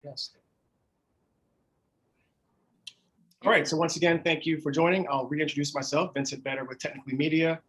Yes. All right, so once again, thank you for joining. I'll reintroduce myself, Vincent Better with Technically Media,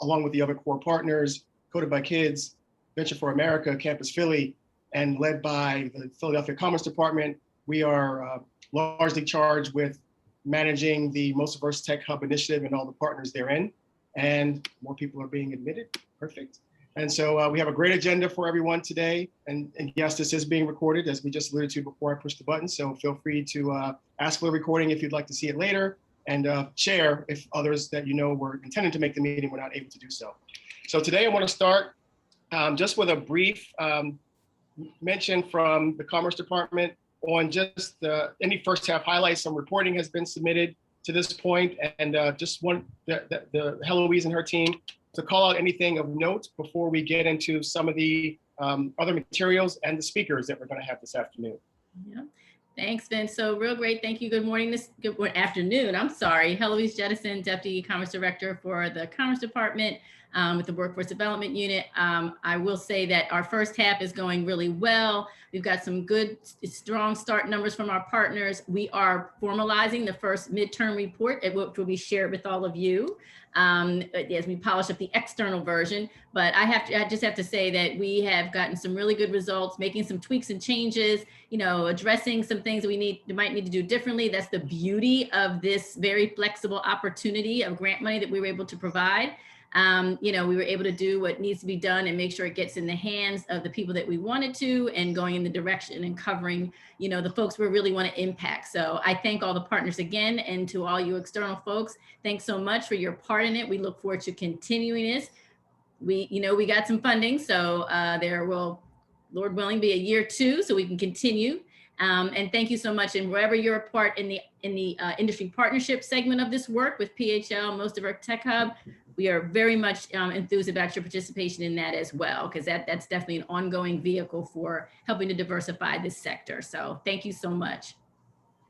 along with the other core partners, Coded by Kids, Venture for America, Campus Philly, and led by the Philadelphia Commerce Department. We are largely charged with managing the Most Diverse Tech Hub initiative and all the partners therein. And more people are being admitted, perfect. And so we have a great agenda for everyone today. And yes, this is being recorded, as we just alluded to before I pushed the button. So feel free to ask for the recording if you'd like to see it later, and share if others that you know were intending to make the meeting were not able to do so. So today I want to start just with a brief mention from the Commerce Department on just any first half highlights. Some reporting has been submitted to this point, and just want Heloise and her team to call out anything of note before we get into some of the other materials and the speakers that we're going to have this afternoon. Yeah. Thanks, Vince. So real great. Thank you. Good morning. Good afternoon. I'm sorry. Heloise Jettison, Deputy Commerce Director for the Commerce Department with the Workforce Development Unit. I will say that our first half is going really well. We've got some good, strong start numbers from our partners. We are formalizing the first midterm report, which will be shared with all of you as we polish up the external version. But I just have to say that we have gotten some really good results, making some tweaks and changes, you know, addressing some things that we might need to do differently. That's the beauty of this very flexible opportunity of grant money that we were able to provide. You know, we were able to do what needs to be done and make sure it gets in the hands of the people that we wanted to, and going in the direction and covering, you know, the folks we really want to impact. So I thank all the partners again, and to all you external folks, thanks so much for your part in it. We look forward to continuing this. You know, we got some funding, so there will, Lord willing, be a year 2, so we can continue. And thank you so much. And wherever you're a part in the industry partnership segment of this work with PHL, Most Diverse Tech Hub, we are very much enthused about your participation in that as well, because that's definitely an ongoing vehicle for helping to diversify this sector. So thank you so much.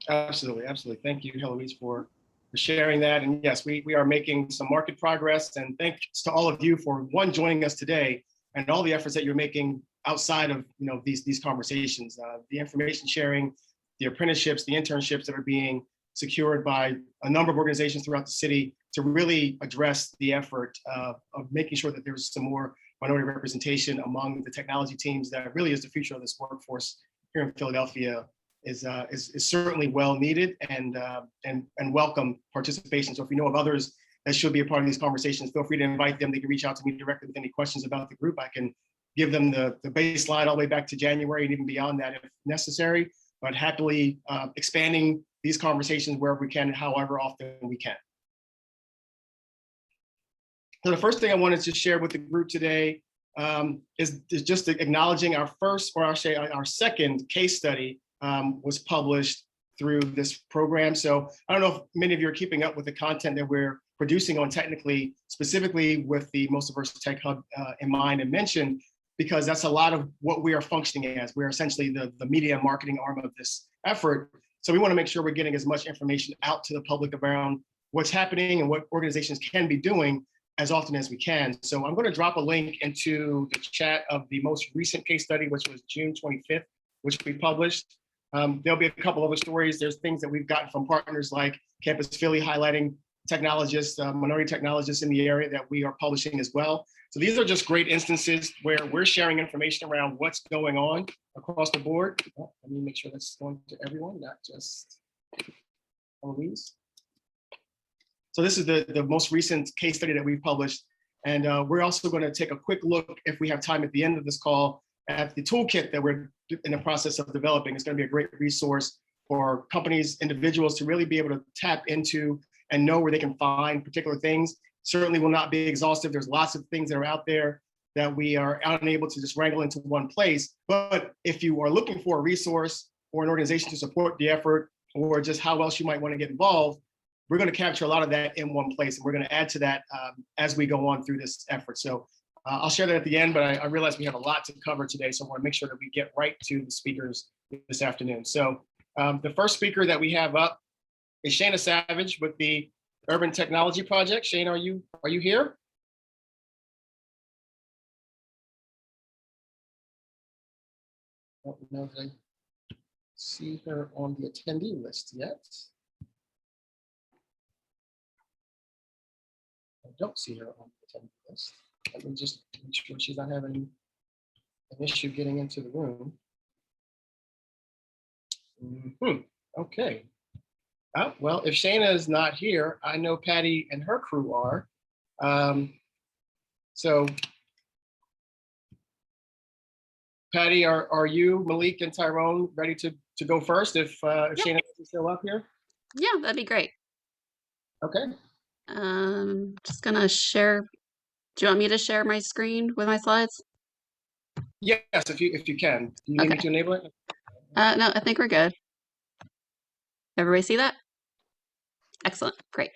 Absolutely, absolutely. Thank you, Heloise, for sharing that. And yes, we are making some market progress. And thanks to all of you for joining us today, and all the efforts that you're making outside of these conversations, the information sharing, the apprenticeships, the internships that are being secured by a number of organizations throughout the city to really address the effort of making sure that there's some more minority representation among the technology teams. That really is the future of this workforce here in Philadelphia. Is certainly well needed and welcome participation. So if you know of others that should be a part of these conversations, feel free to invite them. They can reach out to me directly with any questions about the group. I can give them the baseline all the way back to January and even beyond that if necessary, but happily expanding these conversations wherever we can and however often we can. So the first thing I wanted to share with the group today is just acknowledging our first, or our second case study was published through this program. So I don't know if many of you are keeping up with the content that we're producing on Technically, specifically with the Most Diverse Tech Hub in mind and mentioned, because that's a lot of what we are functioning as. We're essentially the media and marketing arm of this effort. So we want to make sure we're getting as much information out to the public around what's happening and what organizations can be doing as often as we can. So I'm going to drop a link into the chat of the most recent case study, which was June 25th, which we published. There'll be a couple other stories. There's things that we've gotten from partners like Campus Philly highlighting technologists, minority technologists in the area that we are publishing as well. So these are just great instances where we're sharing information around what's going on across the board. Oh, let me make sure that's going to everyone, not just Eloise. So this is the most recent case study that we've published. And we're also going to take a quick look, if we have time at the end of this call, at the toolkit that we're in the process of developing. It's going to be a great resource for companies, individuals to really be able to tap into and know where they can find particular things. Certainly will not be exhaustive. There's lots of things that are out there that we are unable to just wrangle into one place. But if you are looking for a resource or an organization to support the effort, or just how else you might want to get involved, we're going to capture a lot of that in one place. And we're going to add to that as we go on through this effort. So I'll share that at the end, but I realize we have a lot to cover today. So I want to make sure that we get right to the speakers this afternoon. So the first speaker that we have up is Shayna Savage with the Urban Technology Project. Shayna, are you here? Oh, no, see her on the attendee list yet. I don't see her on the attendee list. Let me just make sure she's not having an issue getting into the room. Okay. Well, if Shayna is not here, I know Patty and her crew are. So, Patty, are you, Malik, and Tyrone ready to go first if Shayna doesn't show up here? Yeah, that'd be great. Okay. Just gonna share. Do you want me to share my screen with my slides? Yes, if you can. Do you need me to enable it? No, I think we're good. Everybody see that? Excellent, great.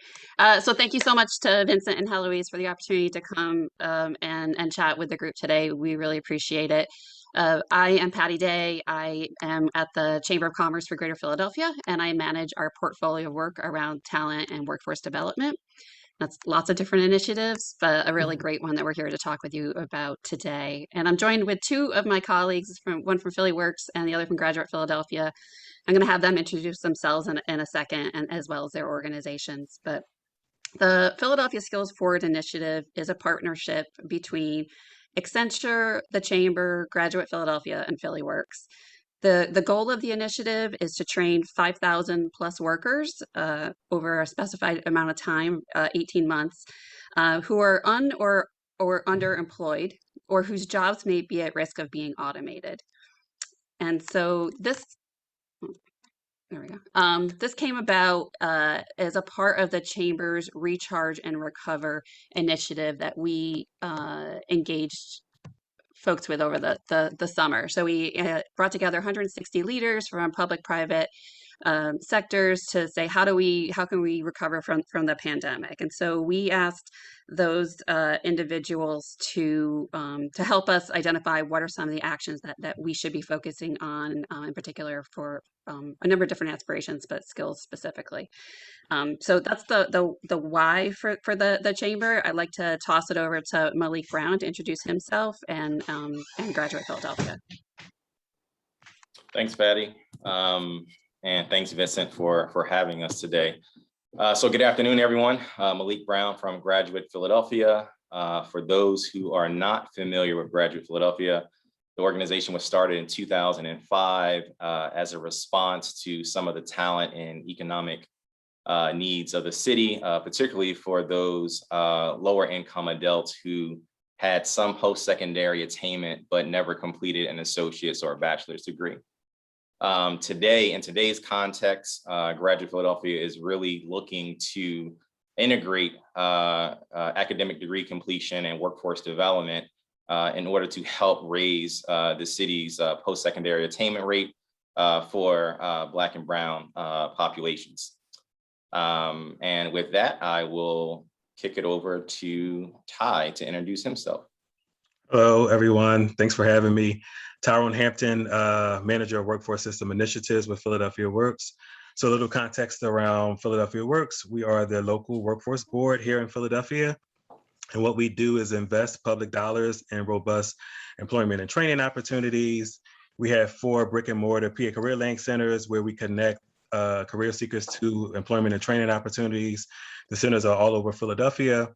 So thank you so much to Vincent and Heloise for the opportunity to come and chat with the group today. We really appreciate it. I am Patty Day. I am at the Chamber of Commerce for Greater Philadelphia, and I manage our portfolio of work around talent and workforce development. That's lots of different initiatives, but a really great one that we're here to talk with you about today. And I'm joined with two of my colleagues, one from Philly Works and the other from Graduate Philadelphia. I'm going to have them introduce themselves in a second, and as well as their organizations. But the Philadelphia Skills Forward Initiative is a partnership between Accenture, the Chamber, Graduate Philadelphia, and Philly Works. The goal of the initiative is to train 5,000 plus workers over a specified amount of time, 18 months, who are or underemployed, or whose jobs may be at risk of being automated. And so this, there we go. This came about as a part of the Chamber's Recharge and Recover initiative that we engaged folks with over the summer. So we brought together 160 leaders from public, private sectors to say, how can we recover from the pandemic? And so we asked those individuals to help us identify what are some of the actions that we should be focusing on, in particular for a number of different aspirations, but skills specifically. So that's the why for the chamber. I'd like to toss it over to Malik Brown to introduce himself and Graduate Philadelphia. Thanks, Patty. And thanks, Vincent, for having us today. So good afternoon, everyone. Malik Brown from Graduate Philadelphia. For those who are not familiar with Graduate Philadelphia, the organization was started in 2005 as a response to some of the talent and economic needs of the city, particularly for those lower income adults who had some post-secondary attainment but never completed an associate's or a bachelor's degree. Today, in today's context, Graduate Philadelphia is really looking to integrate academic degree completion and workforce development in order to help raise the city's post-secondary attainment rate for Black and Brown populations. And with that, I will kick it over to Ty to introduce himself. Hello, everyone. Thanks for having me. Tyrone Hampton, Manager of Workforce System Initiatives with Philadelphia Works. So a little context around Philadelphia Works. We are the local workforce board here in Philadelphia. And what we do is invest public dollars in robust employment and training opportunities. We have 4 brick and mortar peer career link centers where we connect career seekers to employment and training opportunities. The centers are all over Philadelphia.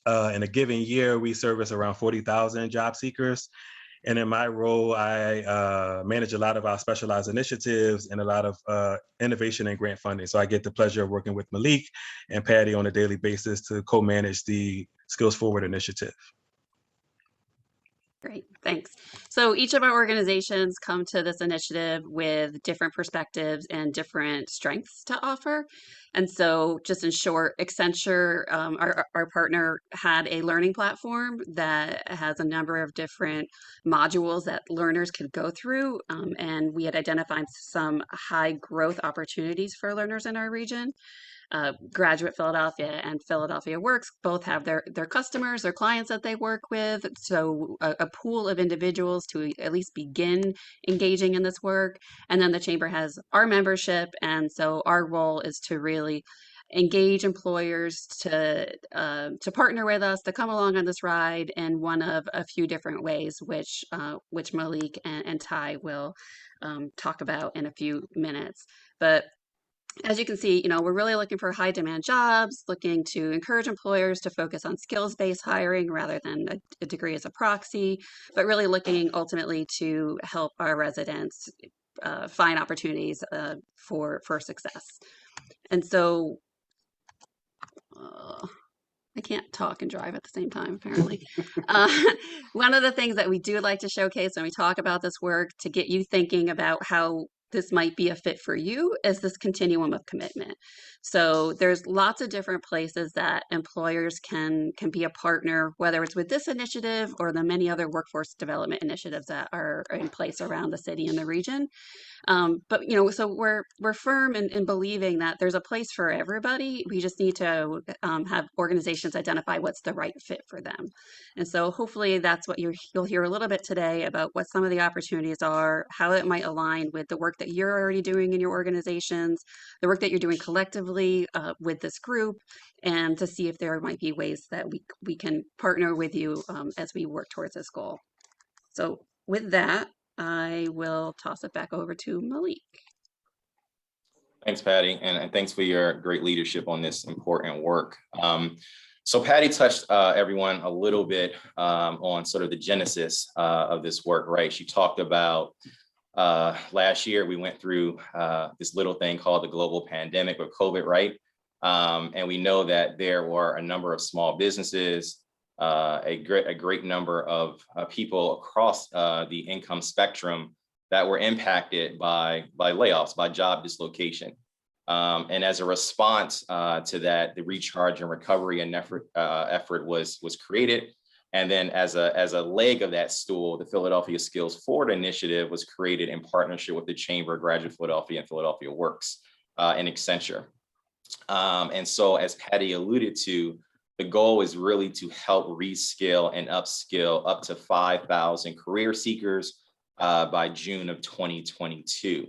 In a given year, we service around 40,000 job seekers. And in my role, I manage a lot of our specialized initiatives and a lot of innovation and grant funding. So I get the pleasure of working with Malik and Patty on a daily basis to co-manage the Skills Forward initiative. Great, thanks. So each of our organizations come to this initiative with different perspectives and different strengths to offer. And so just in short, Accenture, our partner, had a learning platform that has a number of different modules that learners could go through. And we had identified some high growth opportunities for learners in our region. Graduate Philadelphia and Philadelphia Works both have their customers, their clients that they work with. So a pool of individuals to at least begin engaging in this work. And then the chamber has our membership. And so our role is to really engage employers to partner with us, to come along on this ride in one of a few different ways, which Malik and Ty will talk about in a few minutes. But as you can see, we're really looking for high demand jobs, looking to encourage employers to focus on skills-based hiring rather than a degree as a proxy, but really looking ultimately to help our residents find opportunities for success. And so I can't talk and drive at the same time, apparently. One of the things that we do like to showcase when we talk about this work to get you thinking about how this might be a fit for you is this continuum of commitment. So there's lots of different places that employers can be a partner, whether it's with this initiative or the many other workforce development initiatives that are in place around the city and the region. But so we're firm in believing that there's a place for everybody. We just need to have organizations identify what's the right fit for them. And so hopefully that's what you'll hear a little bit today about what some of the opportunities are, how it might align with the work that you're already doing in your organizations, the work that you're doing collectively with this group, and to see if there might be ways that we can partner with you as we work towards this goal. So with that, I will toss it back over to Malik. Thanks, Patty, and thanks for your great leadership on this important work. So Patty touched everyone a little bit on sort of the genesis of this work, right? She talked about last year we went through this little thing called the global pandemic with COVID, right? And we know that there were a number of small businesses, a great number of people across the income spectrum that were impacted by layoffs, by job dislocation. And as a response to that, the recharge and recovery and effort was created. And then as a leg of that stool, the Philadelphia Skills Forward initiative was created in partnership with the Chamber of Graduate Philadelphia and Philadelphia Works and Accenture. And so as Patty alluded to, the goal is really to help reskill and upskill up to 5,000 career seekers by June of 2022.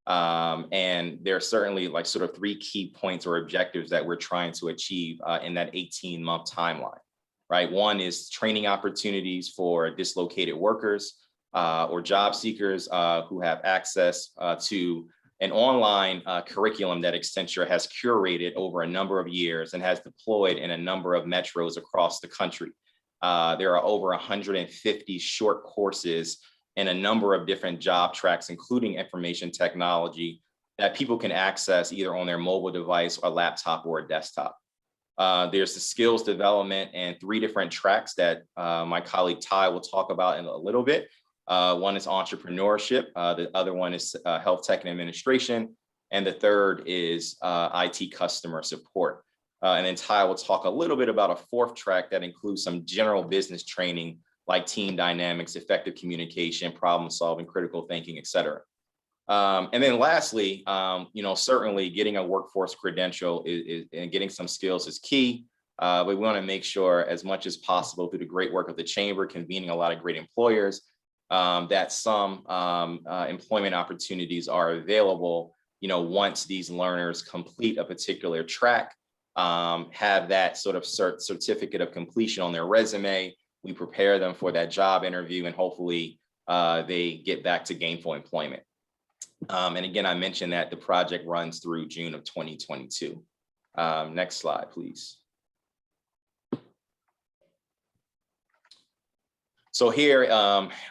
And there are certainly like sort of 3 key points or objectives that we're trying to achieve in that 18-month timeline, right? One is training opportunities for dislocated workers or job seekers who have access to an online curriculum that Accenture has curated over a number of years and has deployed in a number of metros across the country. There are over 150 short courses in a number of different job tracks, including information technology, that people can access either on their mobile device, or laptop, or a desktop. There's the skills development and 3 different tracks that my colleague Ty will talk about in a little bit. One is entrepreneurship, the other one is health tech and administration, and the third is IT customer support. And then Ty will talk a little bit about a 4th track that includes some general business training like team dynamics, effective communication, problem solving, critical thinking, et cetera. And then lastly, certainly getting a workforce credential and getting some skills is key. But we want to make sure as much as possible through the great work of the Chamber, convening a lot of great employers, that some employment opportunities are available, once these learners complete a particular track, have that sort of certificate of completion on their resume. We prepare them for that job interview, and hopefully they get back to gainful employment. And again, I mentioned that the project runs through June of 2022. Next slide, please. So here,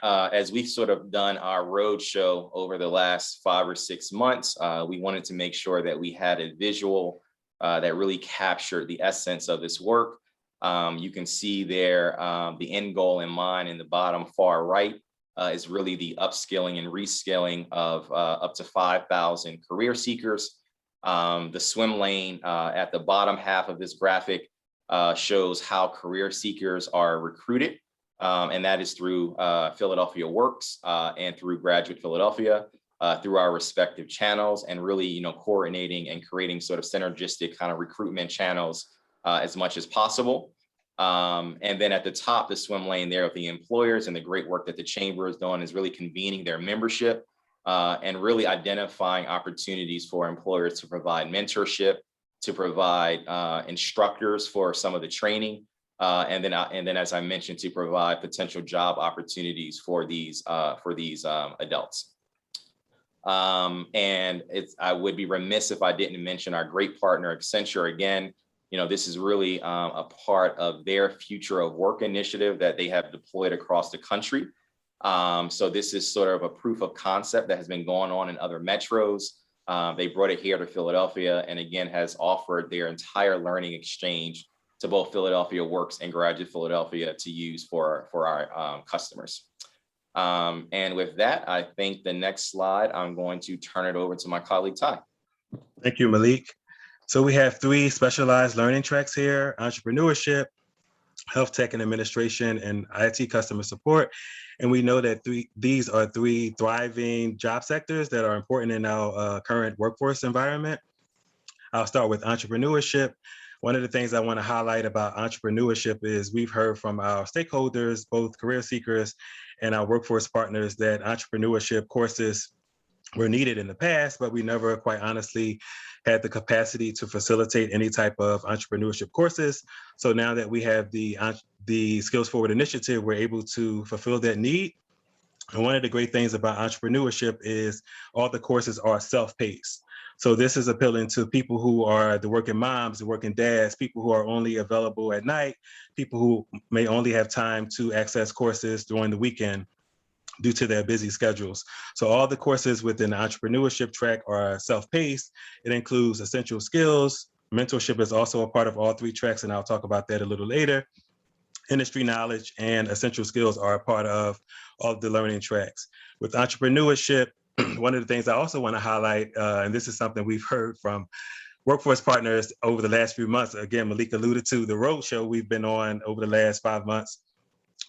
as we've sort of done our roadshow over the last 5 or 6 months, we wanted to make sure that we had a visual that really captured the essence of this work. You can see there the end goal in mind in the bottom far right is really the upskilling and reskilling of up to 5,000 career seekers. The swim lane at the bottom half of this graphic shows how career seekers are recruited. And that is through Philadelphia Works and through Graduate Philadelphia through our respective channels, and really, coordinating and creating sort of synergistic kind of recruitment channels as much as possible. And then at the top, the swim lane there of the employers and the great work that the Chamber is doing is really convening their membership and really identifying opportunities for employers to provide mentorship to provide instructors for some of the training, and then as I mentioned, to provide potential job opportunities for these adults. And I would be remiss if I didn't mention our great partner, Accenture. Again, this is really a part of their Future of Work initiative that they have deployed across the country. So this is sort of a proof of concept that has been going on in other metros. They brought it here to Philadelphia, and again, has offered their entire learning exchange to both Philadelphia Works and Graduate Philadelphia to use for our customers. And with that, I think the next slide, I'm going to turn it over to my colleague, Ty. Thank you, Malik. So we have 3 specialized learning tracks here: entrepreneurship, health tech and administration, and IT customer support. And we know that these are 3 thriving job sectors that are important in our current workforce environment. I'll start with entrepreneurship. One of the things I want to highlight about entrepreneurship is we've heard from our stakeholders, both career seekers and our workforce partners, that entrepreneurship courses were needed in the past, but we never quite honestly had the capacity to facilitate any type of entrepreneurship courses. So now that we have the Skills Forward initiative, we're able to fulfill that need. And one of the great things about entrepreneurship is all the courses are self-paced. So this is appealing to people who are the working moms, the working dads, people who are only available at night, people who may only have time to access courses during the weekend due to their busy schedules. So all the courses within the entrepreneurship track are self-paced. It includes essential skills. Mentorship is also a part of all 3 tracks, and I'll talk about that a little later. Industry knowledge and essential skills are a part of all the learning tracks. With entrepreneurship, one of the things I also want to highlight, and this is something we've heard from workforce partners over the last few months. Again, Malik alluded to the roadshow we've been on over the last 5 months.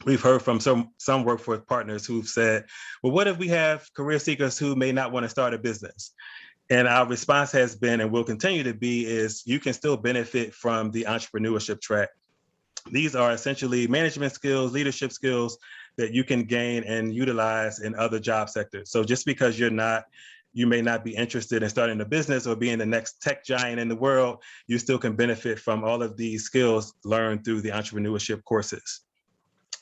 We've heard from some workforce partners who've said, well, what if we have career seekers who may not want to start a business? And our response has been, and will continue to be, is you can still benefit from the entrepreneurship track. These are essentially management skills, leadership skills that you can gain and utilize in other job sectors. So just because you may not be interested in starting a business or being the next tech giant in the world, you still can benefit from all of these skills learned through the entrepreneurship courses.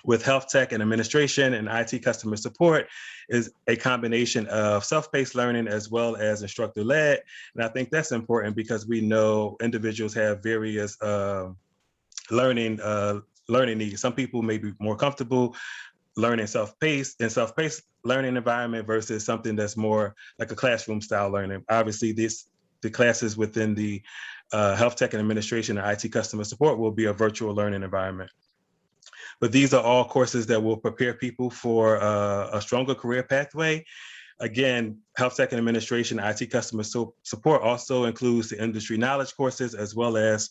With health tech and administration and IT customer support is a combination of self-paced learning as well as instructor-led. And I think that's important because we know individuals have various learning needs. Some people may be more comfortable learning self-paced learning environment versus something that's more like a classroom style learning. Obviously, the classes within the health tech and administration and IT customer support will be a virtual learning environment. But these are all courses that will prepare people for a stronger career pathway. Again, health tech and administration, IT customer support also includes the industry knowledge courses as well as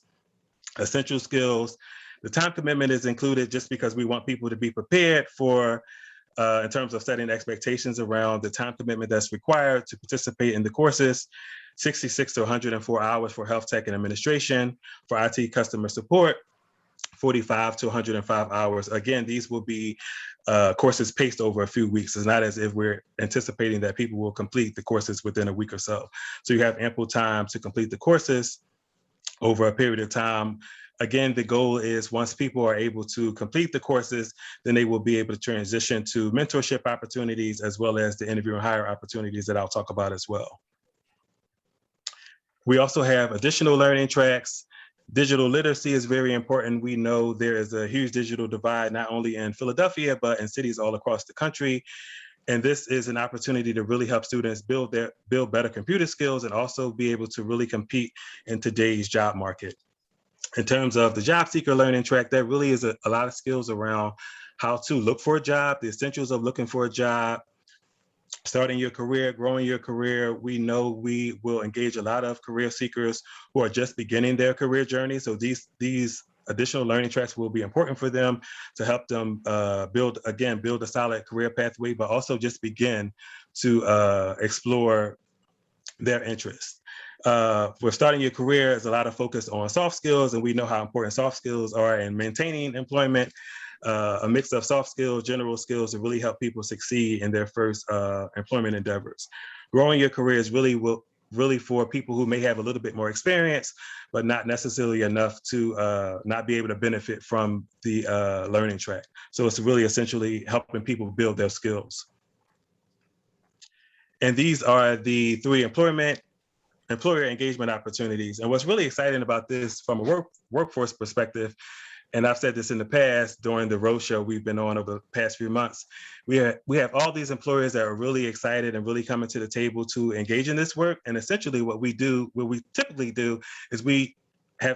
essential skills. The time commitment is included just because we want people to be prepared for, in terms of setting expectations around the time commitment that's required to participate in the courses. 66 to 104 hours for health tech and administration. For IT customer support, 45 to 105 hours. Again, these will be courses paced over a few weeks. It's not as if we're anticipating that people will complete the courses within a week or so. So you have ample time to complete the courses over a period of time. Again, the goal is once people are able to complete the courses, then they will be able to transition to mentorship opportunities as well as the interview and hire opportunities that I'll talk about as well. We also have additional learning tracks. Digital literacy is very important. We know there is a huge digital divide, not only in Philadelphia, but in cities all across the country. And this is an opportunity to really help students build better computer skills and also be able to really compete in today's job market. In terms of the job seeker learning track, there really is a lot of skills around how to look for a job, the essentials of looking for a job, starting your career, growing your career. We know we will engage a lot of career seekers who are just beginning their career journey. So these additional learning tracks will be important for them to help them build a solid career pathway, but also just begin to explore their interests. For starting your career, there's a lot of focus on soft skills, and we know how important soft skills are in maintaining employment. A mix of soft skills, general skills to really help people succeed in their first employment endeavors. Growing your career is really really for people who may have a little bit more experience, but not necessarily enough to not be able to benefit from the learning track. So it's really essentially helping people build their skills. And these are the 3 employer engagement opportunities. And what's really exciting about this from a workforce perspective, and I've said this in the past during the roadshow we've been on over the past few months, we have all these employers that are really excited and really coming to the table to engage in this work. And essentially what we typically do is we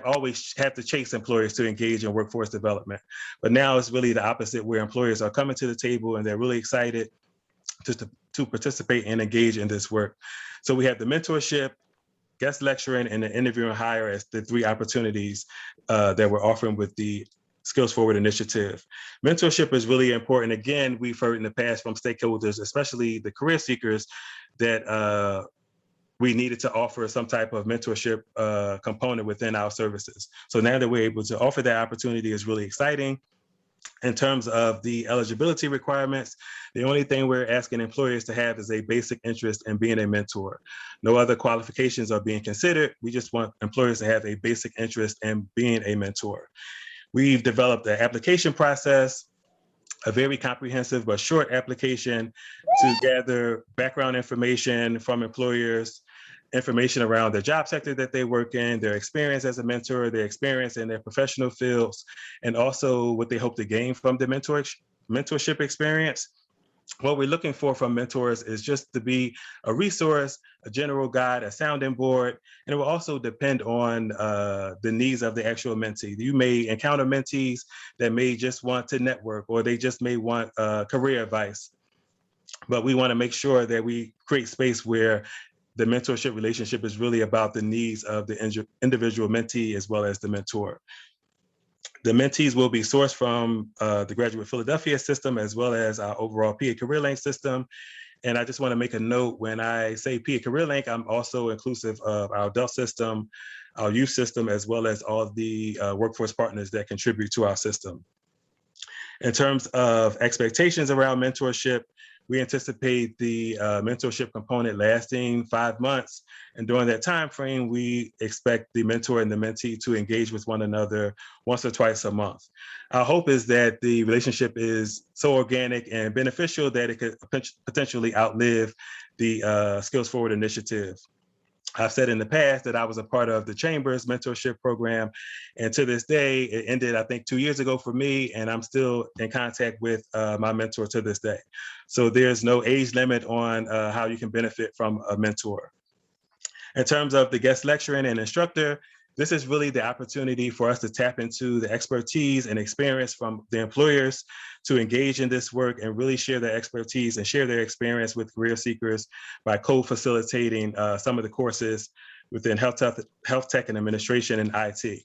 always have to chase employers to engage in workforce development. But now it's really the opposite, where employers are coming to the table and they're really excited to participate and engage in this work. So we have the mentorship, guest lecturing, and the interview and hire as the 3 opportunities that we're offering with the Skills Forward initiative. Mentorship is really important. Again, we've heard in the past from stakeholders, especially the career seekers, that we needed to offer some type of mentorship component within our services. So now that we're able to offer that opportunity is really exciting. In terms of the eligibility requirements, the only thing we're asking employers to have is a basic interest in being a mentor. No other qualifications are being considered. We just want employers to have a basic interest in being a mentor. We've developed an application process, a very comprehensive but short application to gather background information from employers, information around the job sector that they work in, their experience as a mentor, their experience in their professional fields, and also what they hope to gain from the mentorship experience. What we're looking for from mentors is just to be a resource, a general guide, a sounding board, and it will also depend on the needs of the actual mentee. You may encounter mentees that may just want to network, or they just may want career advice. But we want to make sure that we create space where the mentorship relationship is really about the needs of the individual mentee as well as the mentor. The mentees will be sourced from the Graduate Philadelphia system as well as our overall PA Career Link system. And I just want to make a note, when I say PA Career Link, I'm also inclusive of our adult system, our youth system, as well as all of the workforce partners that contribute to our system. In terms of expectations around mentorship, we anticipate the mentorship component lasting 5 months. And during that time frame, we expect the mentor and the mentee to engage with one another once or twice a month. Our hope is that the relationship is so organic and beneficial that it could potentially outlive the Skills Forward initiative. I've said in the past that I was a part of the Chamber's mentorship program, and to this day, it ended, I think, 2 years ago for me, and I'm still in contact with my mentor to this day. So there's no age limit on how you can benefit from a mentor. In terms of the guest lecturing and instructor, this is really the opportunity for us to tap into the expertise and experience from the employers to engage in this work and really share their expertise and share their experience with career seekers by co-facilitating some of the courses within health tech and administration and IT,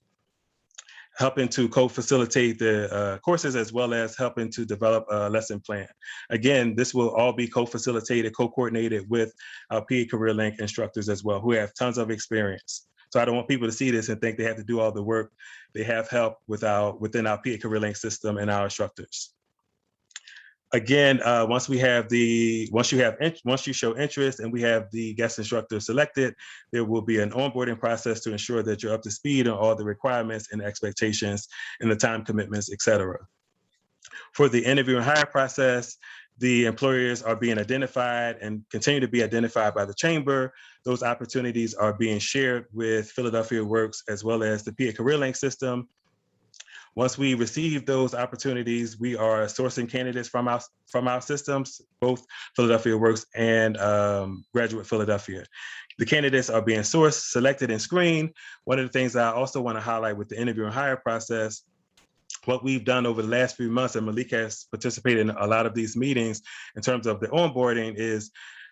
helping to co-facilitate the courses as well as helping to develop a lesson plan. Again, this will all be co-facilitated, co-coordinated with our PA Career Link instructors as well, who have tons of experience. So I don't want people to see this and think they have to do all the work. They have help within our PA Career Link system and our instructors. Again, once you show interest and we have the guest instructor selected, there will be an onboarding process to ensure that you're up to speed on all the requirements and expectations and the time commitments, et cetera. For the interview and hire process, the employers are being identified and continue to be identified by the Chamber. Those opportunities are being shared with Philadelphia Works as well as the PA Career Link system. Once we receive those opportunities, we are sourcing candidates from our systems, both Philadelphia Works and Graduate Philadelphia. The candidates are being sourced, selected, and screened. One of the things I also want to highlight with the interview and hire process, what we've done over the last few months, and Malik has participated in a lot of these meetings in terms of the onboarding, is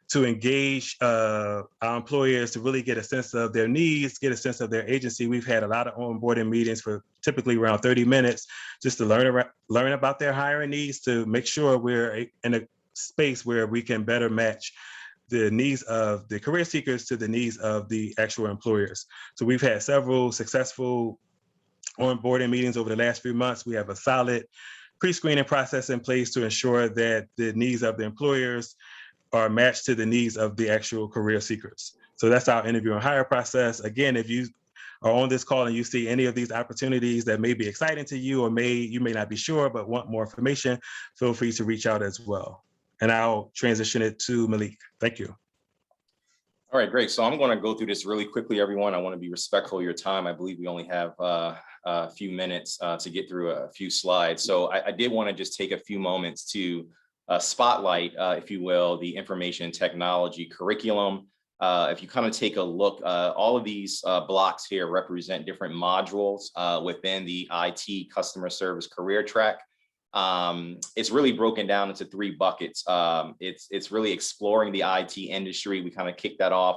to engage our employers to really get a sense of their needs, get a sense of their agency. We've had a lot of onboarding meetings for typically around 30 minutes just to learn about their hiring needs, to make sure we're in a space where we can better match the needs of the career seekers to the needs of the actual employers. So we've had several successful onboarding meetings over the last few months. We have a solid pre-screening process in place to ensure that the needs of the employers are matched to the needs of the actual career seekers. So that's our interview and hire process. Again, if you are on this call and you see any of these opportunities that may be exciting to you, or you may not be sure but want more information, feel free to reach out as well. And I'll transition it to Malik. Thank you. All right, great. So I'm going to go through this really quickly, everyone. I want to be respectful of your time. I believe we only have a few minutes to get through a few slides. So I did want to just take a few moments to spotlight, if you will, the information technology curriculum. If you kind of take a look, all of these blocks here represent different modules within the IT customer service career track. It's really broken down into 3 buckets. It's really exploring the IT industry. We kind of kicked that off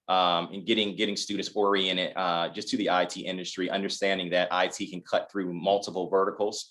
and getting students oriented just to the IT industry, understanding that IT can cut through multiple verticals.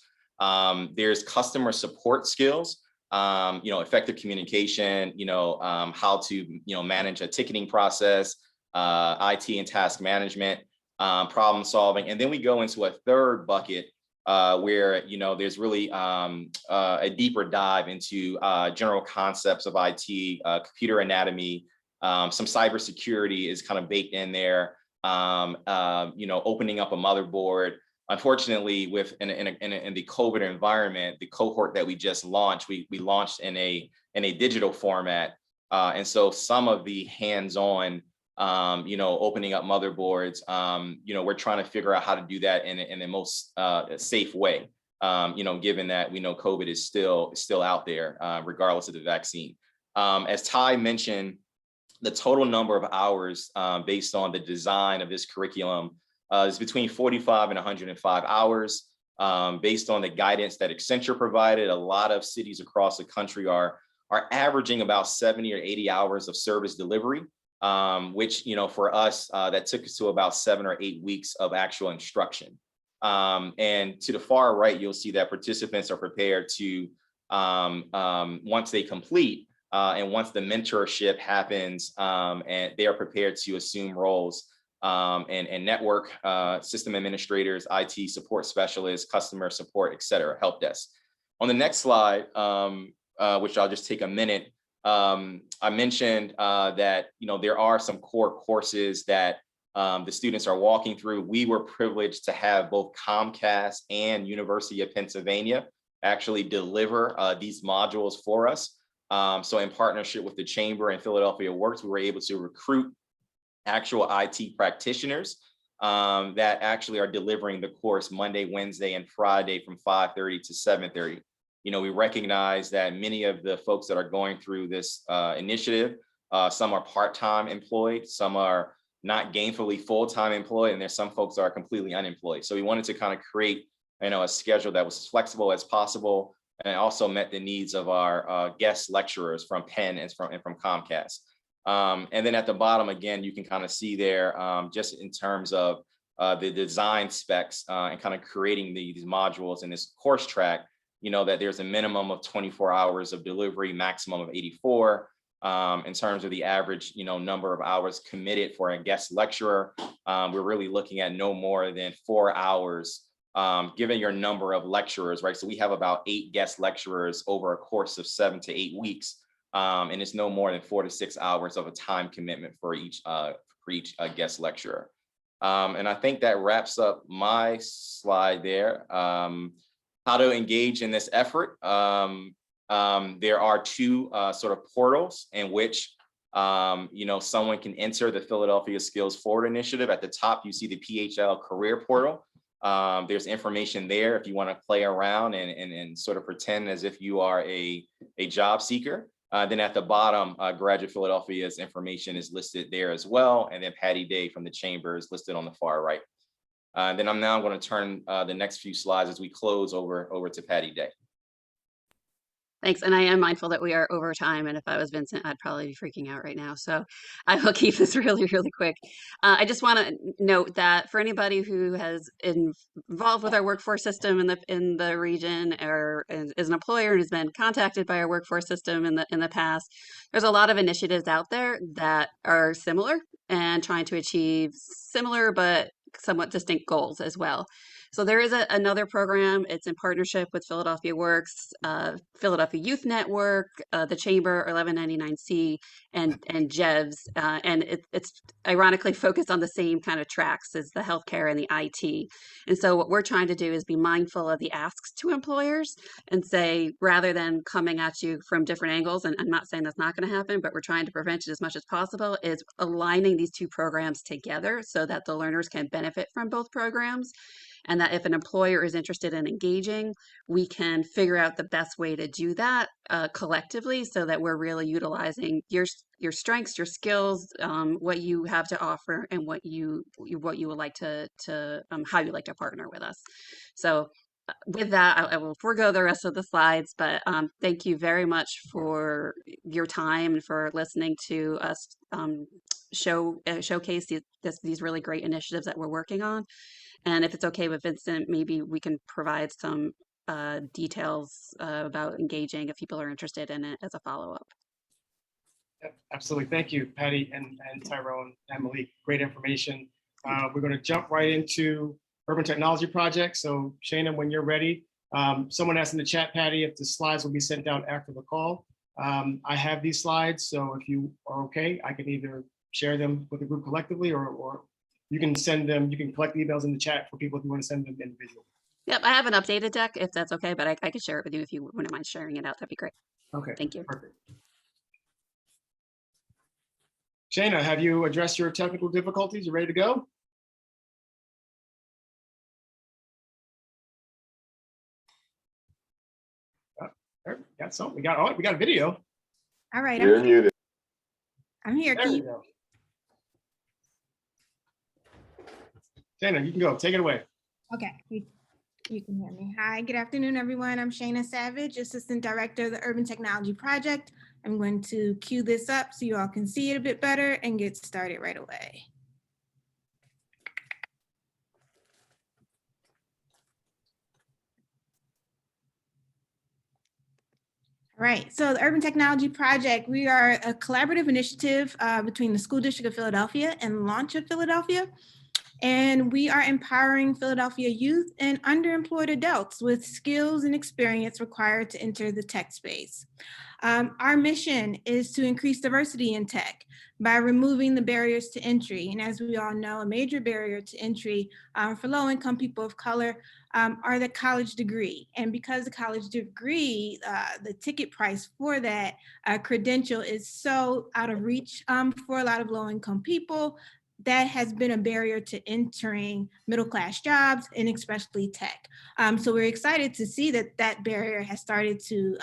There's customer support skills, effective communication, how to, manage a ticketing process, IT and task management, problem solving. And then we go into a 3rd bucket where, there's really a deeper dive into general concepts of IT, computer anatomy, some cybersecurity is kind of baked in there, opening up a motherboard. Unfortunately, in the COVID environment, the cohort that we just launched, we launched in a digital format. And so some of the hands-on, opening up motherboards, we're trying to figure out how to do that in the most safe way, given that we know COVID is still out there, regardless of the vaccine. As Ty mentioned, the total number of hours based on the design of this curriculum is between 45 and 105 hours. Based on the guidance that Accenture provided, a lot of cities across the country are averaging about 70 or 80 hours of service delivery. Which, for us, that took us to about 7 or 8 weeks of actual instruction. And to the far right, you'll see that participants are prepared to, once they complete, and once the mentorship happens, and they are prepared to assume roles and network system administrators, IT support specialists, customer support, et cetera, help desk. On the next slide, which I'll just take a minute, I mentioned that, there are some core courses that the students are walking through. We were privileged to have both Comcast and University of Pennsylvania actually deliver these modules for us. So in partnership with the Chamber and Philadelphia Works, we were able to recruit actual IT practitioners that actually are delivering the course Monday, Wednesday, and Friday from 5:30 to 7:30. We recognize that many of the folks that are going through this initiative, some are part-time employed, some are not gainfully full-time employed, and there's some folks that are completely unemployed. So we wanted to kind of create, a schedule that was as flexible as possible, and it also met the needs of our guest lecturers from Penn and from Comcast. And then at the bottom, again, you can kind of see there, just in terms of the design specs and kind of creating these modules in this course track, that there's a minimum of 24 hours of delivery, maximum of 84. In terms of the average, number of hours committed for a guest lecturer, we're really looking at no more than 4 hours, given your number of lecturers, right? So we have about 8 guest lecturers over a course of 7 to 8 weeks. And it's no more than 4 to 6 hours of a time commitment for each guest lecturer. And I think that wraps up my slide there. How to engage in this effort. There are 2 sort of portals in which someone can enter the Philadelphia Skills Forward Initiative. At the top, you see the PHL career portal. There's information there if you want to play around and sort of pretend as if you are a job seeker. Then at the bottom, Graduate Philadelphia's information is listed there as well. And then Patty Day from the Chamber is listed on the far right. Then I'm now going to turn the next few slides as we close over to Patty Day. Thanks. And I am mindful that we are over time. And if I was Vincent, I'd probably be freaking out right now. So I will keep this really, really quick. I just want to note that for anybody who has involved with our workforce system in the region, or is an employer and has been contacted by our workforce system in the past, there's a lot of initiatives out there that are similar and trying to achieve similar but somewhat distinct goals as well. So there is another program. It's in partnership with Philadelphia Works, Philadelphia Youth Network, the Chamber 1199C, and JEVS, and it's ironically focused on the same kind of tracks as the healthcare and the IT. And so what we're trying to do is be mindful of the asks to employers and say, rather than coming at you from different angles, and I'm not saying that's not going to happen, but we're trying to prevent it as much as possible, is aligning these two programs together so that the learners can benefit from both programs. And that if an employer is interested in engaging, we can figure out the best way to do that collectively, so that we're really utilizing your strengths, your skills, what you have to offer, and what you would like to how you like to partner with us. So with that, I will forego the rest of the slides, but thank you very much for your time and for listening to us showcase these really great initiatives that we're working on. And if it's okay with Vincent, maybe we can provide some details about engaging if people are interested in it as a follow-up. Absolutely. Thank you, Patty and Tyrone and Malik. Great information. We're going to jump right into Urban Technology Project. So Shayna, when you're ready, someone asked in the chat, Patty, if the slides will be sent out after the call. I have these slides, so if you are okay, I can either share them with the group collectively, or you can send them, you can collect emails in the chat for people if you want to send them individually. Yep, I have an updated deck if that's okay, but I could share it with you if you wouldn't mind sharing it out. That'd be great. Okay. Thank you. Perfect. Shayna, have you addressed your technical difficulties? You ready to go? Got something. We got a video. All right. You're muted. I'm here. There we go. Shayna, you can go. Take it away. Okay. You can hear me. Hi, good afternoon, everyone. I'm Shayna Savage, Assistant Director of the Urban Technology Project. I'm going to cue this up so you all can see it a bit better and get started right away. All right, so the Urban Technology Project, we are a collaborative initiative between the School District of Philadelphia and Launch of Philadelphia. And we are empowering Philadelphia youth and underemployed adults with skills and experience required to enter the tech space. Our mission is to increase diversity in tech by removing the barriers to entry. And as we all know, a major barrier to entry for low-income people of color are the college degree. And because the college degree, the ticket price for that credential is so out of reach for a lot of low-income people, that has been a barrier to entering middle-class jobs and especially tech. So we're excited to see that that barrier has started to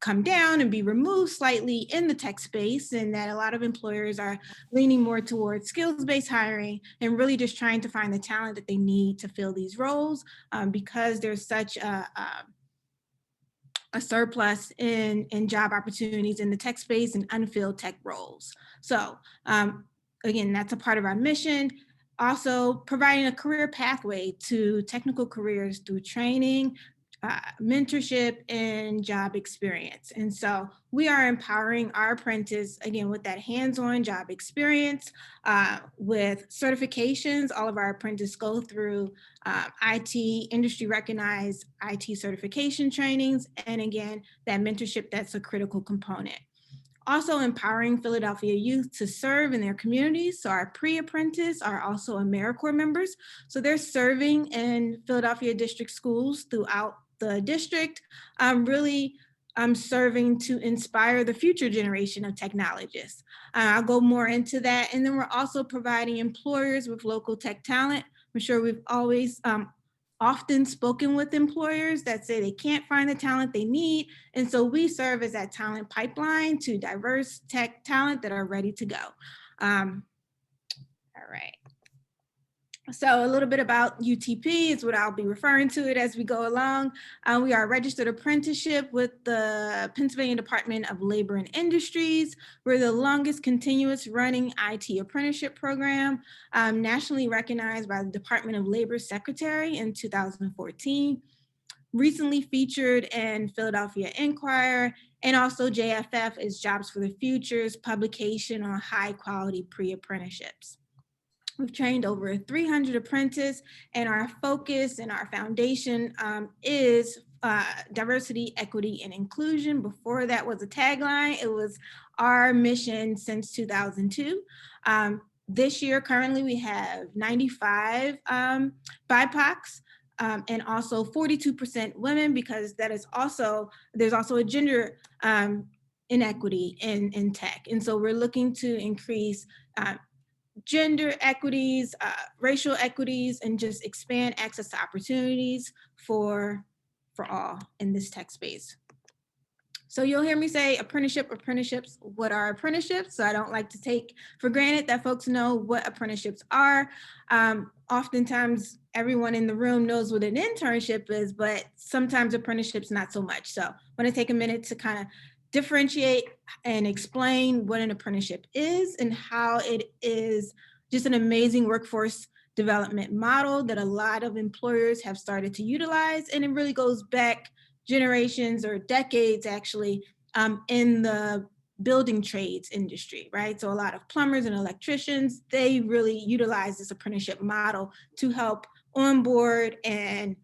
come down and be removed slightly in the tech space, and that a lot of employers are leaning more towards skills-based hiring and really just trying to find the talent that they need to fill these roles because there's such a surplus in job opportunities in the tech space and unfilled tech roles. So again, that's a part of our mission. Also providing a career pathway to technical careers through training, mentorship, and job experience. And so we are empowering our apprentices, again, with that hands-on job experience, with certifications. All of our apprentices go through IT, industry recognized IT certification trainings. And again, that mentorship, that's a critical component. Also empowering Philadelphia youth to serve in their communities. So our pre-apprentice are also AmeriCorps members. So they're serving in Philadelphia district schools throughout the district, really serving to inspire the future generation of technologists. I'll go more into that. And then we're also providing employers with local tech talent. I'm sure we've always often spoken with employers that say they can't find the talent they need. And so we serve as that talent pipeline to diverse tech talent that are ready to go. All right. So a little bit about UTP is what I'll be referring to it as we go along. We are a registered apprenticeship with the Pennsylvania Department of Labor and Industries. We're the longest continuous running IT apprenticeship program, nationally recognized by the Department of Labor Secretary in 2014. Recently featured in Philadelphia Inquirer, and also JFF is Jobs for the Future's publication on high quality pre-apprenticeships. We've trained over 300 apprentices, and our focus and our foundation is diversity, equity, and inclusion. Before that was a tagline. It was our mission since 2002. This year, currently, we have 95 BIPOCs. And also 42% women, because that is also, there's also a gender inequity in tech. And so we're looking to increase gender equities, racial equities, and just expand access to opportunities for all in this tech space. So you'll hear me say apprenticeships. What are apprenticeships? So I don't like to take for granted that folks know what apprenticeships are. Oftentimes, everyone in the room knows what an internship is, but sometimes apprenticeships not so much. So I want to take a minute to kind of differentiate and explain what an apprenticeship is and how it is just an amazing workforce development model that a lot of employers have started to utilize. And it really goes back generations or decades actually in the building trades industry, right? So a lot of plumbers and electricians, they really utilize this apprenticeship model to help onboard and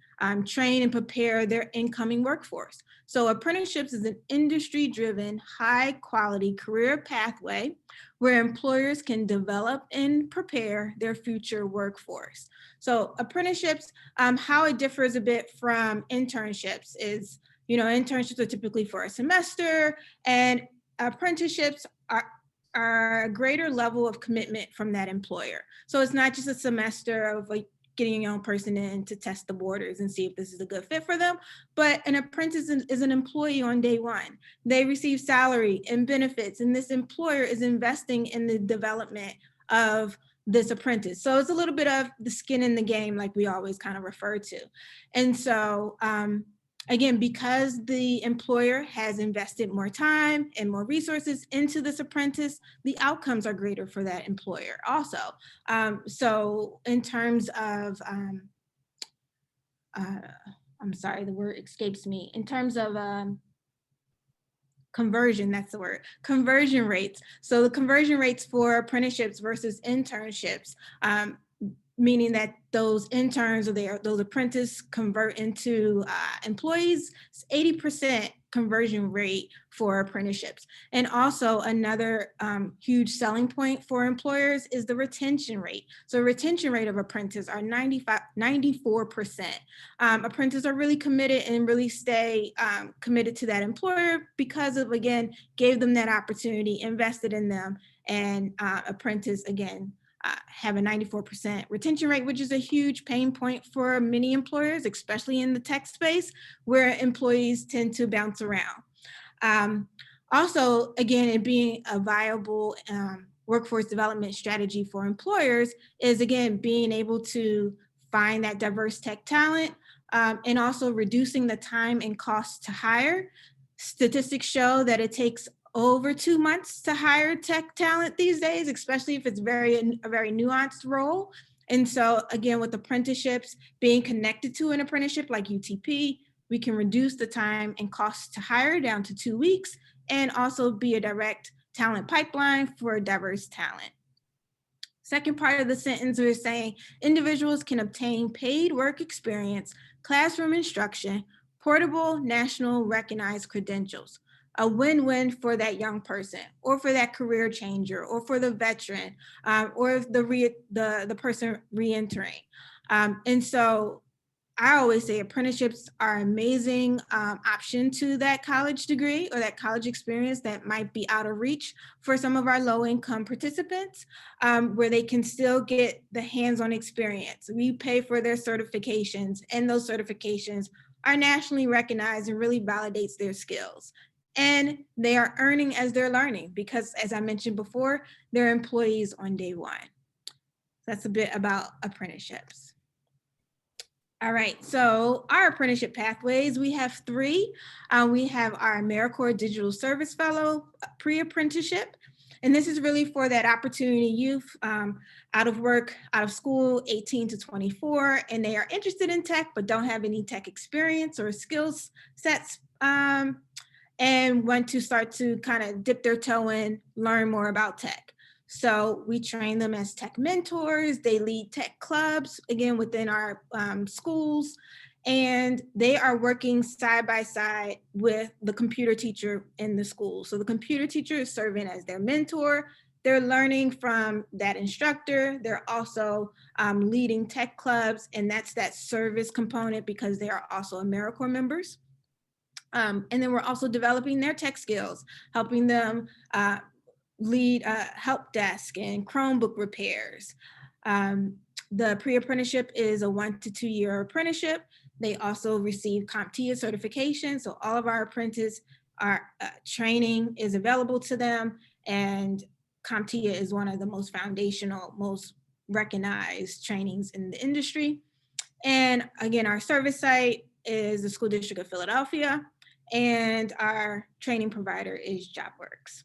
train and prepare their incoming workforce. So apprenticeships is an industry-driven, high-quality career pathway where employers can develop and prepare their future workforce. So apprenticeships, how it differs a bit from internships is, you know, internships are typically for a semester, and apprenticeships are a greater level of commitment from that employer. So it's not just a semester of like getting a young person in to test the waters and see if this is a good fit for them, but an apprentice is an employee on day one. They receive salary and benefits, and this employer is investing in the development of this apprentice. So it's a little bit of the skin in the game, like we always kind of refer to. And so, again, because the employer has invested more time and more resources into this apprentice, the outcomes are greater for that employer also. So in terms of, I'm sorry, the word escapes me. In terms of conversion, that's the word, conversion rates. So the conversion rates for apprenticeships versus internships, meaning that those interns or those apprentices convert into employees, 80% conversion rate for apprenticeships. And also another huge selling point for employers is the retention rate. So retention rate of apprentices are 94%. Apprentices are really committed and really stay committed to that employer because of, again, gave them that opportunity, invested in them, and apprentice, again, have a 94% retention rate, which is a huge pain point for many employers, especially in the tech space where employees tend to bounce around. Also, again, it being a viable workforce development strategy for employers is, again, being able to find that diverse tech talent and also reducing the time and cost to hire. Statistics show that it takes over 2 months to hire tech talent these days, especially if it's a very nuanced role. And so again, with apprenticeships being connected to an apprenticeship like UTP, we can reduce the time and cost to hire down to 2 weeks and also be a direct talent pipeline for diverse talent. Second part of the sentence, we're saying individuals can obtain paid work experience, classroom instruction, portable, national recognized credentials. A win-win for that young person or for that career changer or for the veteran or the person re-entering. And so I always say apprenticeships are an amazing option to that college degree or that college experience that might be out of reach for some of our low-income participants, where they can still get the hands-on experience. We pay for their certifications, and those certifications are nationally recognized and really validates their skills. And they are earning as they're learning because, as I mentioned before, they're employees on day one. That's a bit about apprenticeships. All right, so our apprenticeship pathways, we have 3. We have our AmeriCorps Digital Service Fellow pre-apprenticeship. And this is really for that opportunity youth out of work, out of school, 18 to 24, and they are interested in tech, but don't have any tech experience or skills sets, and want to start to kind of dip their toe in, learn more about tech. So we train them as tech mentors. They lead tech clubs, again, within our schools. And they are working side by side with the computer teacher in the school. So the computer teacher is serving as their mentor. They're learning from that instructor. They're also leading tech clubs, and that's that service component because they are also AmeriCorps members. And then we're also developing their tech skills, helping them lead help desk and Chromebook repairs. The pre-apprenticeship is a 1 to 2 year apprenticeship. They also receive CompTIA certification. So all of our apprentice training is available to them. And CompTIA is one of the most foundational, most recognized trainings in the industry. And again, our service site is the School District of Philadelphia, and our training provider is JobWorks.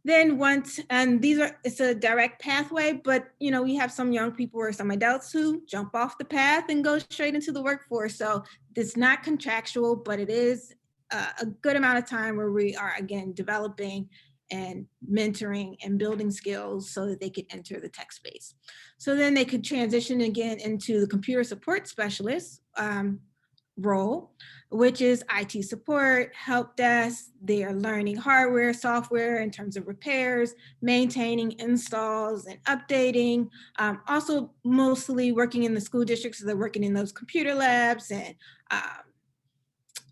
Then it's a direct pathway, but we have some young people or some adults who jump off the path and go straight into the workforce. So it's not contractual, but it is a good amount of time where we are, again, developing and mentoring and building skills so that they could enter the tech space. So then they could transition again into the computer support specialist role, which is IT support, help desk. They are learning hardware, software in terms of repairs, maintaining installs and updating. Also mostly working in the school districts, so they're working in those computer labs. And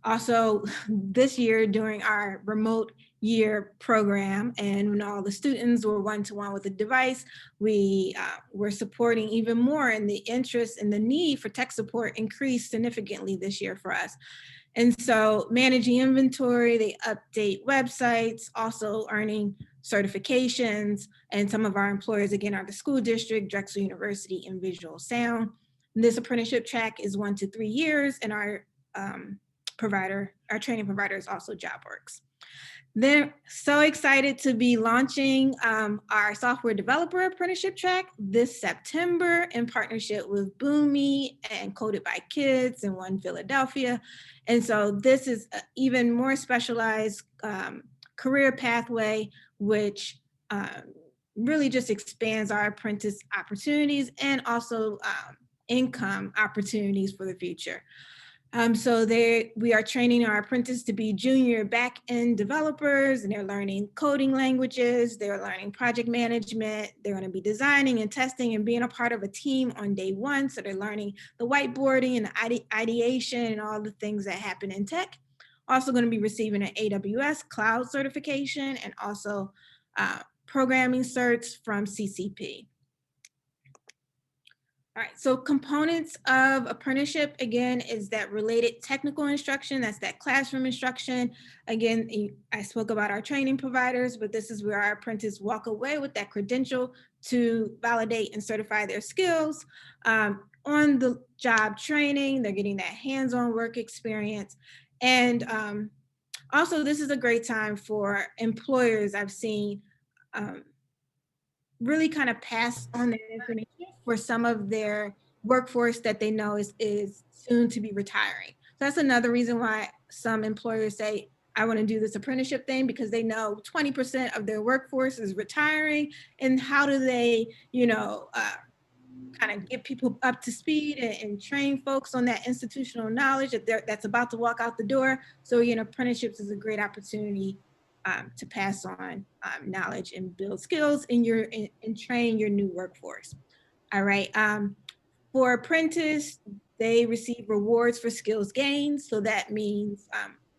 also this year during our remote year program, and when all the students were one-to-one with a device, we were supporting even more, and the interest and the need for tech support increased significantly this year for us. And so managing inventory, they update websites, also earning certifications, and some of our employers, again, are the school district, Drexel University, and Visual Sound. And this apprenticeship track is 1 to 3 years, and our training provider is also JobWorks. They're so excited to be launching our software developer apprenticeship track this September in partnership with Boomi and Coded by Kids and One Philadelphia. And so this is an even more specialized career pathway, which really just expands our apprentice opportunities and also income opportunities for the future. So we are training our apprentices to be junior back-end developers, and they're learning coding languages, they're learning project management, they're going to be designing and testing and being a part of a team on day one. So they're learning the whiteboarding and the ideation and all the things that happen in tech. Also going to be receiving an AWS cloud certification and also programming certs from CCP. All right, so components of apprenticeship, again, is that related technical instruction, that's that classroom instruction. Again, I spoke about our training providers, but this is where our apprentices walk away with that credential to validate and certify their skills. On the job training, they're getting that hands-on work experience. And also, this is a great time for employers I've seen really kind of pass on that information for some of their workforce that they know is soon to be retiring. So that's another reason why some employers say, I want to do this apprenticeship thing, because they know 20% of their workforce is retiring. And how do they, kind of get people up to speed and train folks on that institutional knowledge that's about to walk out the door. So, apprenticeships is a great opportunity to pass on knowledge and build skills and train your new workforce. All right. For apprentice, they receive rewards for skills gained. So that means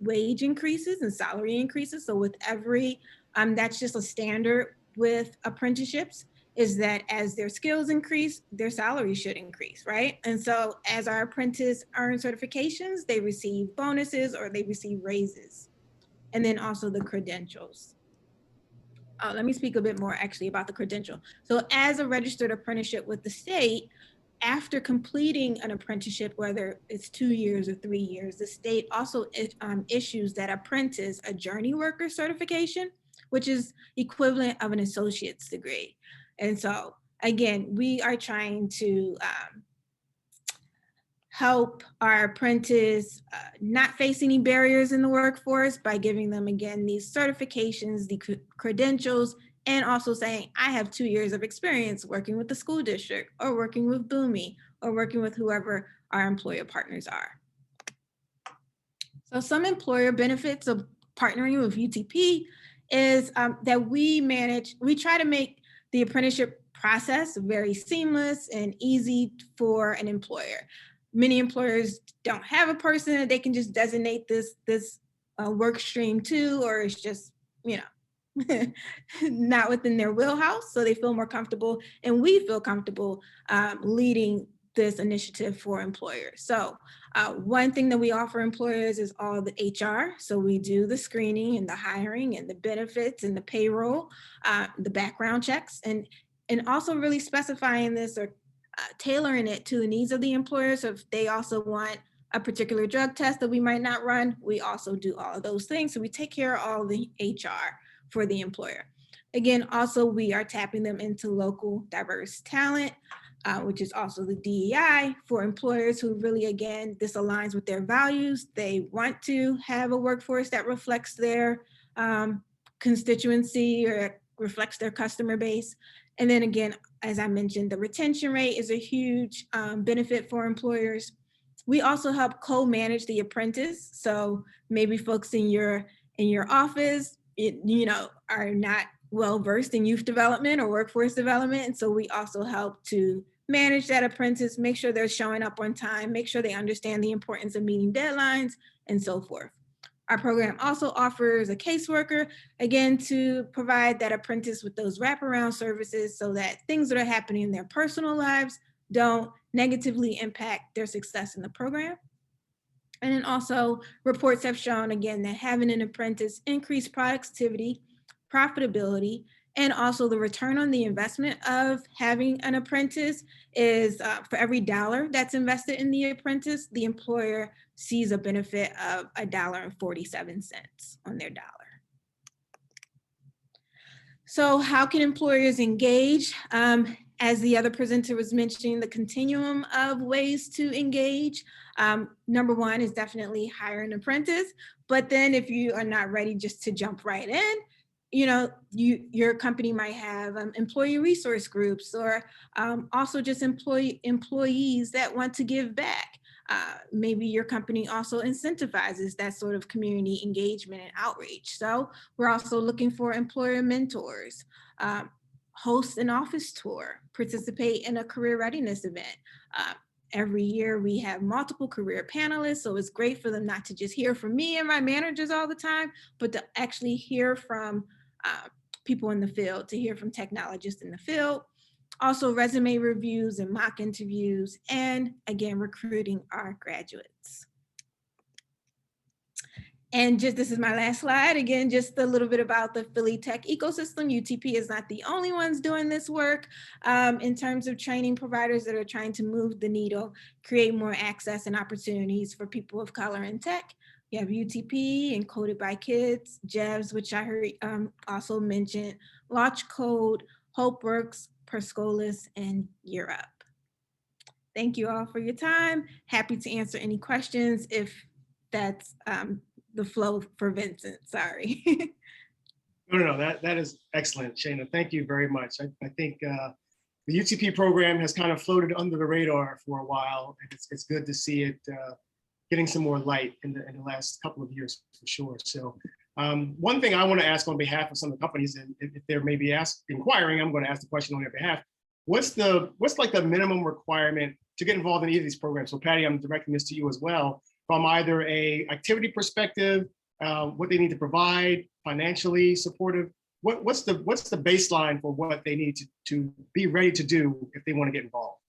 wage increases and salary increases. So with every, that's just a standard with apprenticeships, is that as their skills increase, their salary should increase, right? And so as our apprentice earn certifications, they receive bonuses or they receive raises. And then also the credentials. Let me speak a bit more actually about the credential. So as a registered apprenticeship with the state, after completing an apprenticeship, whether it's 2 years or 3 years, the state also issues that apprentice a journey worker certification, which is equivalent of an associate's degree. And so again, we are trying to help our apprentice not face any barriers in the workforce by giving them, again, these certifications, the credentials, and also saying, I have 2 years of experience working with the school district or working with Boomi or working with whoever our employer partners are. So some employer benefits of partnering with UTP is that we try to make the apprenticeship process very seamless and easy for an employer. Many employers don't have a person that they can just designate this work stream to, or it's just, not within their wheelhouse. So they feel more comfortable, and we feel comfortable leading this initiative for employers. So one thing that we offer employers is all the HR. So we do the screening and the hiring and the benefits and the payroll, the background checks, and also really specifying this or tailoring it to the needs of the employers. So if they also want a particular drug test that we might not run, we also do all of those things. So we take care of all the HR for the employer. Again, also we are tapping them into local diverse talent, which is also the DEI for employers who really, again, this aligns with their values. They want to have a workforce that reflects their constituency or reflects their customer base. And then again, as I mentioned, the retention rate is a huge benefit for employers. We also help co-manage the apprentice. So maybe folks in your office, are not well-versed in youth development or workforce development. And so we also help to manage that apprentice, make sure they're showing up on time, make sure they understand the importance of meeting deadlines, and so forth. Our program also offers a caseworker, again, to provide that apprentice with those wraparound services so that things that are happening in their personal lives don't negatively impact their success in the program. And then also reports have shown, again, that having an apprentice increase productivity, profitability, and also the return on the investment of having an apprentice is for every dollar that's invested in the apprentice, the employer sees a benefit of $1.47 on their dollar. So how can employers engage? As the other presenter was mentioning, the continuum of ways to engage. Number one is definitely hire an apprentice, but then if you are not ready just to jump right in, your company might have employee resource groups, or also just employees that want to give back. Maybe your company also incentivizes that sort of community engagement and outreach. So we're also looking for employer mentors, host an office tour, participate in a career readiness event. Every year we have multiple career panelists, so it's great for them not to just hear from me and my managers all the time, but to actually hear from people in the field, to hear from technologists in the field. Also resume reviews and mock interviews, and again, recruiting our graduates. And this is my last slide. Again, just a little bit about the Philly tech ecosystem. UTP is not the only ones doing this work in terms of training providers that are trying to move the needle, create more access and opportunities for people of color in tech. You have UTP, Encoded by Kids, JEVS, which I heard also mentioned, Launch Code, HopeWorks, Perscolis, and Europe. Thank you all for your time. Happy to answer any questions if that's the flow for Vincent, sorry. No, that is excellent, Shayna. Thank you very much. I think the UTP program has kind of floated under the radar for a while, and it's good to see it getting some more light in the last couple of years for sure. So one thing I want to ask on behalf of some of the companies, and if they're maybe inquiring, I'm going to ask the question on their behalf. What's like the minimum requirement to get involved in either of these programs? So Patty, I'm directing this to you as well. From either a activity perspective, what they need to provide, financially supportive, what's the baseline for what they need to be ready to do if they want to get involved?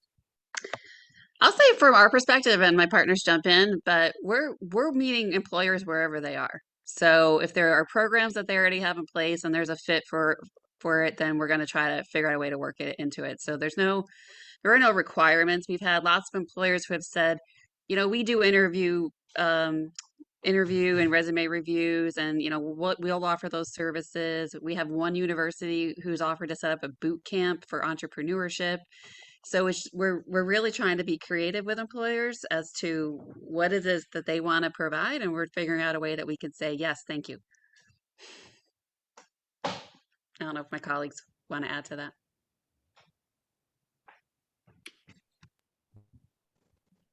I'll say from our perspective, and my partners jump in, but we're meeting employers wherever they are. So if there are programs that they already have in place and there's a fit for it, then we're going to try to figure out a way to work it into it. So there are no requirements. We've had lots of employers who have said, we do interview and resume reviews, and we'll offer those services. We have one university who's offered to set up a boot camp for entrepreneurship. So we're really trying to be creative with employers as to what it is that they want to provide, and we're figuring out a way that we can say yes, thank you. I don't know if my colleagues want to add to that.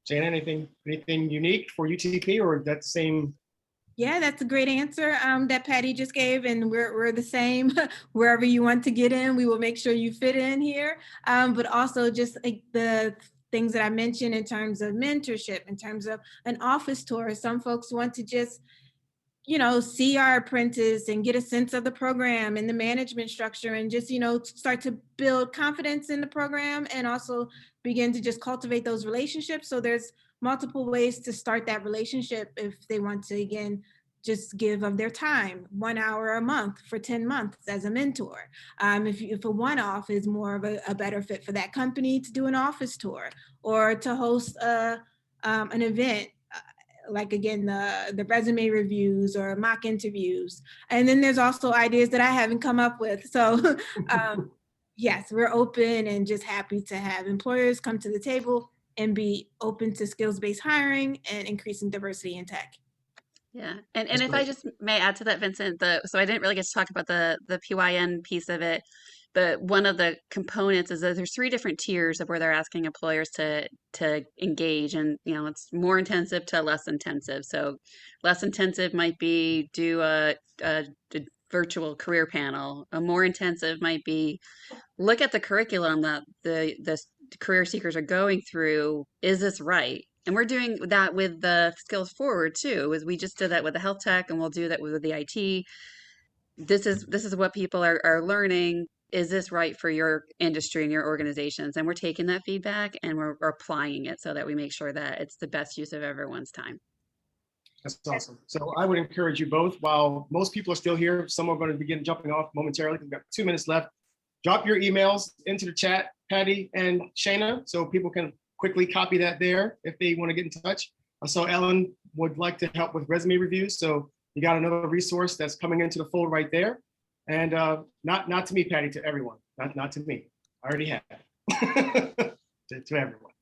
Shayna, anything unique for UTP, or that same? Yeah, that's a great answer that Patty just gave, and we're the same. Wherever you want to get in, we will make sure you fit in here. But also just like the things that I mentioned in terms of mentorship, in terms of an office tour. Some folks want to just, you know, see our apprentice and get a sense of the program and the management structure, and just, you know, start to build confidence in the program, and also begin to just cultivate those relationships. So there's multiple ways to start that relationship if they want to, again, just give of their time, 1 hour a month for 10 months as a mentor. If a one-off is more of a better fit for that company, to do an office tour or to host an event, like again, the resume reviews or mock interviews. And then there's also ideas that I haven't come up with. So yes, we're open and just happy to have employers come to the table and be open to skills-based hiring and increasing diversity in tech. Yeah, and That's if I great. just may add to that, Vincent, so I didn't really get to talk about the PYN piece of it, but one of the components is that there's 3 different tiers of where they're asking employers to engage, and you know, it's more intensive to less intensive. So less intensive might be do a virtual career panel. A more intensive might be look at the curriculum that the career seekers are going through. Is this right? And we're doing that with the skills forward too, is we just did that with the health tech, and we'll do that with the IT. This is what people are learning. Is this right for your industry and your organizations? And we're taking that feedback and we're applying it so that we make sure that it's the best use of everyone's time. That's awesome. So I would encourage you both, while most people are still here, some are going to begin jumping off momentarily. We've got 2 minutes left. Drop your emails into the chat, Patty and Shayna, so people can quickly copy that there if they want to get in touch. I saw Ellen would like to help with resume reviews, so you got another resource that's coming into the fold right there. And not to me, Patty, to everyone. Not to me. I already have. to everyone.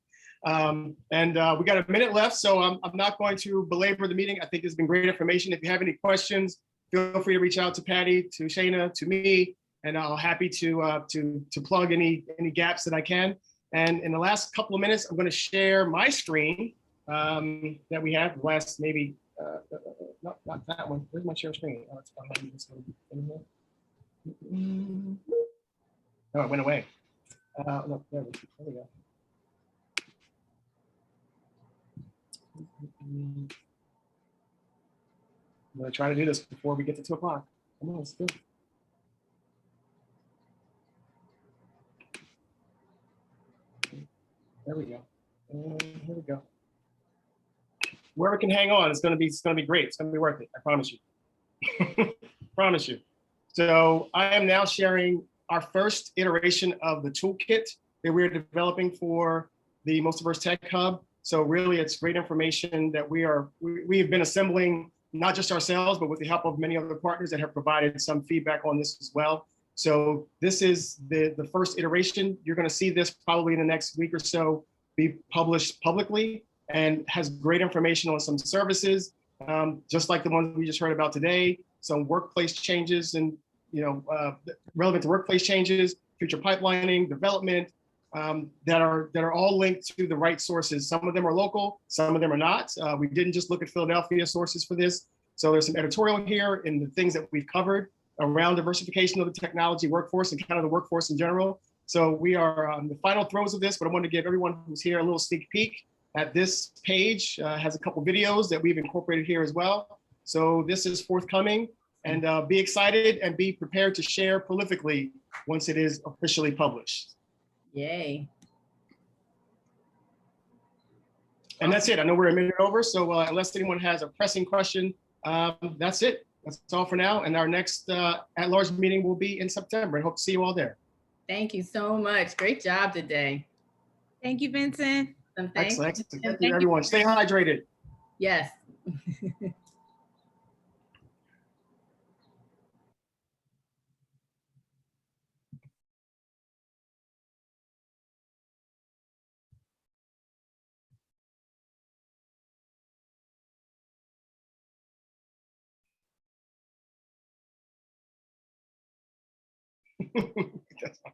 We got a minute left, so I'm not going to belabor the meeting. I think it's been great information. If you have any questions, feel free to reach out to Patty, to Shayna, to me, and I'll happy to plug any gaps that I can. And in the last couple of minutes, I'm going to share my screen that we have. Last maybe not that one. Where's my share screen? Oh, it's behind this one. Oh, it went away. No, there we go. I'm going to try to do this before we get to 2 o'clock. Come on, let's do it. There we go. And here we go. Whoever can hang on, it's going to be great. It's going to be worth it. I promise you. Promise you. So I am now sharing our first iteration of the toolkit that we're developing for the Most Diverse Tech Hub. So really, it's great information that we have been assembling, not just ourselves, but with the help of many other partners that have provided some feedback on this as well. So this is the first iteration. You're going to see this probably in the next week or so be published publicly, and has great information on some services, just like the ones we just heard about today, some workplace changes and relevant to workplace changes, future pipelining, development, that are all linked to the right sources. Some of them are local, some of them are not. We didn't just look at Philadelphia sources for this. So there's some editorial here in the things that we've covered around diversification of the technology workforce and kind of the workforce in general. So we are on the final throes of this, but I want to give everyone who's here a little sneak peek at this page. Has a couple videos that we've incorporated here as well. So this is forthcoming, and be excited and be prepared to share prolifically once it is officially published. Yay. And that's it. I know we're a minute over, so unless anyone has a pressing question, that's it. That's all for now. And our next at-large meeting will be in September. And hope to see you all there. Thank you so much. Great job today. Thank you, Vincent. Excellent. Thank you, everyone. Stay hydrated. Yes. That's all.